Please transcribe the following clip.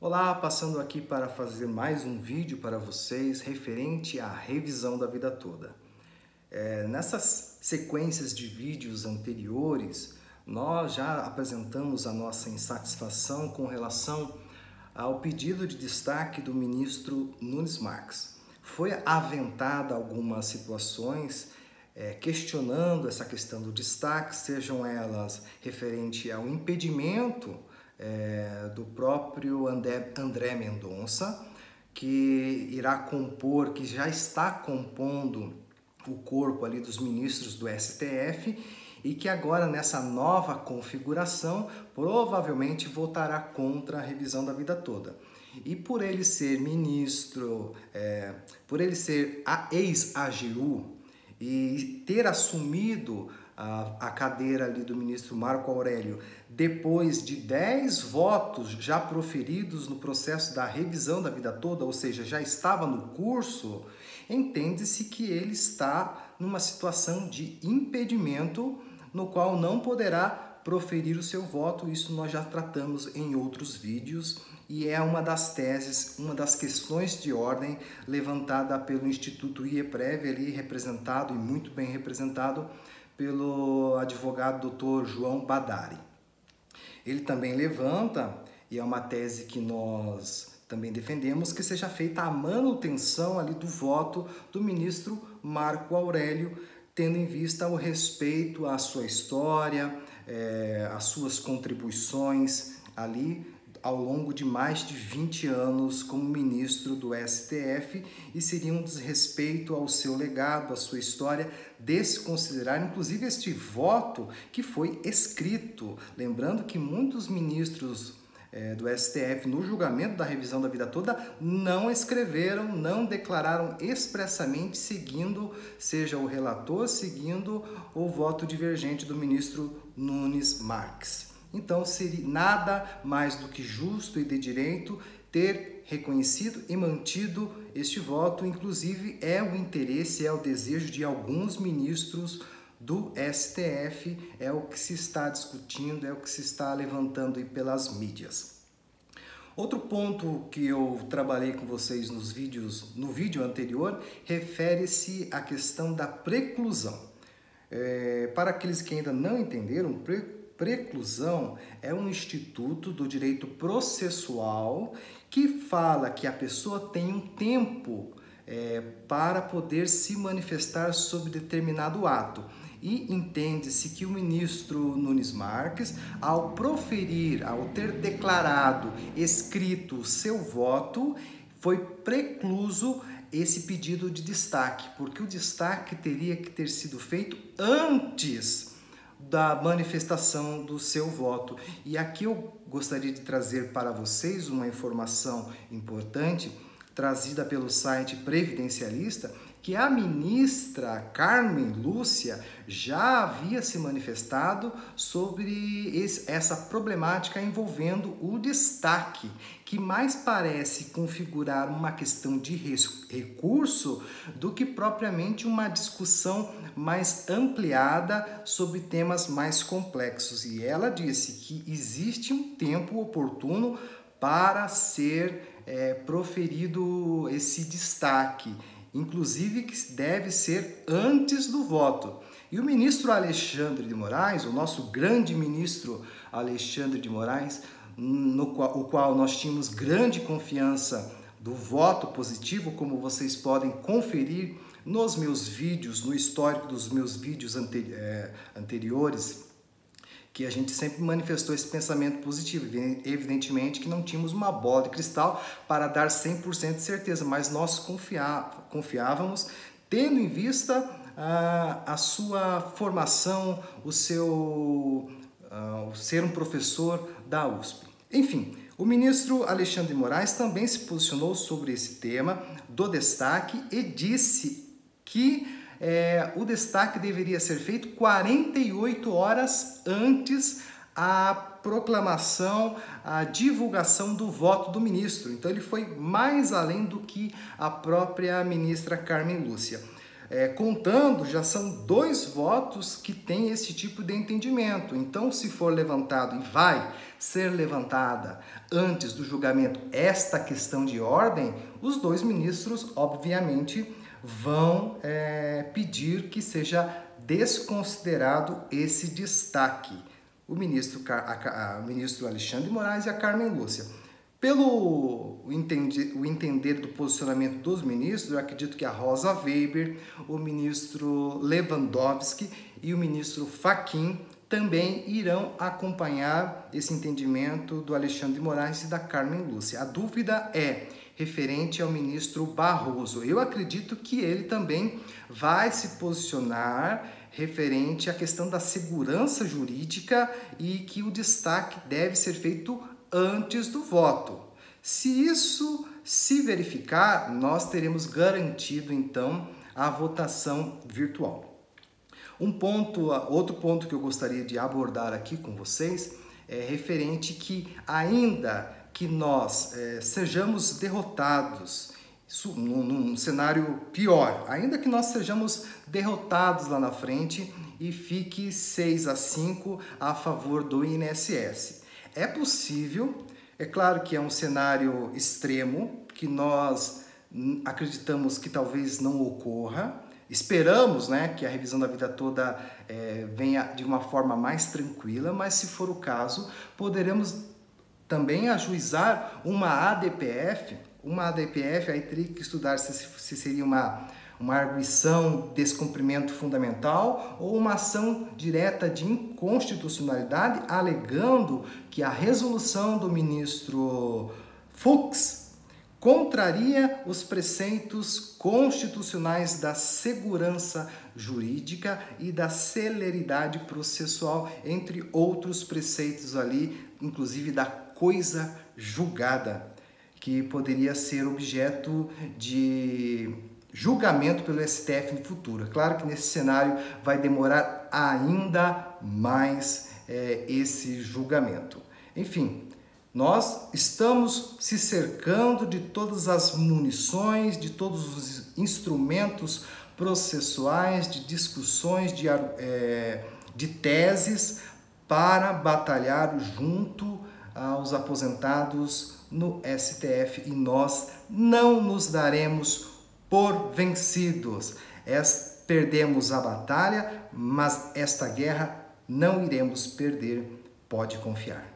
Olá, passando aqui para fazer mais um vídeo para vocês referente à revisão da vida toda. Nessas sequências de vídeos anteriores, nós já apresentamos a nossa insatisfação com relação ao pedido de destaque do ministro Nunes Marques. Foi aventada algumas situações questionando essa questão do destaque, sejam elas referente ao impedimento do próprio André Mendonça, que irá compor, que já está compondo o corpo ali dos ministros do STF e que agora nessa nova configuração provavelmente votará contra a revisão da vida toda. E por ele ser ministro, por ele ser ex-AGU e ter assumido a cadeira ali do ministro Marco Aurélio, depois de 10 votos já proferidos no processo da revisão da vida toda, ou seja, já estava no curso, entende-se que ele está numa situação de impedimento no qual não poderá proferir o seu voto. Isso nós já tratamos em outros vídeos e é uma das teses, uma das questões de ordem levantada pelo Instituto IEPREV, ali representado e muito bem representado pelo advogado Dr. João Badari. Ele também levanta, e é uma tese que nós também defendemos, que seja feita a manutenção ali do voto do ministro Marco Aurélio, tendo em vista o respeito à sua história, às suas contribuições ali ao longo de mais de 20 anos como ministro do STF, e seria um desrespeito ao seu legado, à sua história, desconsiderar inclusive este voto que foi escrito. Lembrando que muitos ministros do STF no julgamento da revisão da vida toda não escreveram, não declararam expressamente seguindo, seja o relator, seguindo o voto divergente do ministro Nunes Marques. Então, seria nada mais do que justo e de direito ter reconhecido e mantido este voto. Inclusive, é o interesse, é o desejo de alguns ministros do STF, é o que se está discutindo, é o que se está levantando aí pelas mídias. Outro ponto que eu trabalhei com vocês no vídeo anterior, refere-se à questão da preclusão. Para aqueles que ainda não entenderam, preclusão é um instituto do direito processual que fala que a pessoa tem um tempo para poder se manifestar sobre determinado ato. E entende-se que o ministro Nunes Marques, ao proferir, ao ter declarado, escrito o seu voto, foi precluso esse pedido de destaque, porque o destaque teria que ter sido feito antes da manifestação do seu voto. E aqui eu gostaria de trazer para vocês uma informação importante, trazida pelo site Previdencialista, que a ministra Carmen Lúcia já havia se manifestado sobre essa problemática envolvendo o destaque, que mais parece configurar uma questão de recurso do que propriamente uma discussão mais ampliada sobre temas mais complexos. E ela disse que existe um tempo oportuno para ser proferido esse destaque, inclusive que deve ser antes do voto. E o ministro Alexandre de Moraes, o nosso grande ministro Alexandre de Moraes, o qual nós tínhamos grande confiança do voto positivo, como vocês podem conferir nos meus vídeos, no histórico dos meus vídeos anteriores, que a gente sempre manifestou esse pensamento positivo. Evidentemente que não tínhamos uma bola de cristal para dar 100% de certeza, mas nós confiávamos, tendo em vista a sua formação, o ser um professor da USP. Enfim, o ministro Alexandre de Moraes também se posicionou sobre esse tema do destaque e disse que o destaque deveria ser feito 48 horas antes a proclamação, a divulgação do voto do ministro. Então ele foi mais além do que a própria ministra Carmen Lúcia. contando, já são 2 votos que têm esse tipo de entendimento. Então, se for levantado, e vai ser levantada antes do julgamento esta questão de ordem, os 2 ministros, obviamente, vão pedir que seja desconsiderado esse destaque. O ministro Alexandre de Moraes e a Carmen Lúcia. Pelo entender do posicionamento dos ministros, eu acredito que a Rosa Weber, o ministro Lewandowski e o ministro Fachin também irão acompanhar esse entendimento do Alexandre de Moraes e da Carmen Lúcia. A dúvida é referente ao ministro Barroso. Eu acredito que ele também vai se posicionar referente à questão da segurança jurídica e que o destaque deve ser feito antes do voto. Se isso se verificar, nós teremos garantido então a votação virtual. Outro ponto que eu gostaria de abordar aqui com vocês é referente que ainda que nós sejamos derrotados num cenário pior, ainda que nós sejamos derrotados lá na frente e fique 6-5 a favor do INSS. É possível, é claro que é um cenário extremo, que nós acreditamos que talvez não ocorra, esperamos, que a revisão da vida toda venha de uma forma mais tranquila, mas se for o caso, poderemos também ajuizar uma ADPF. Uma ADPF, aí teria que estudar se seria uma arguição de descumprimento fundamental ou uma ação direta de inconstitucionalidade, alegando que a resolução do ministro Fux contraria os preceitos constitucionais da segurança jurídica e da celeridade processual, entre outros preceitos ali, inclusive da coisa julgada, que poderia ser objeto de julgamento pelo STF no futuro. Claro que nesse cenário vai demorar ainda mais esse julgamento. Enfim, nós estamos se cercando de todas as munições, de todos os instrumentos processuais, de discussões, de teses para batalhar junto aos aposentados no STF, e nós não nos daremos por vencidos. Perdemos a batalha, mas esta guerra não iremos perder, pode confiar.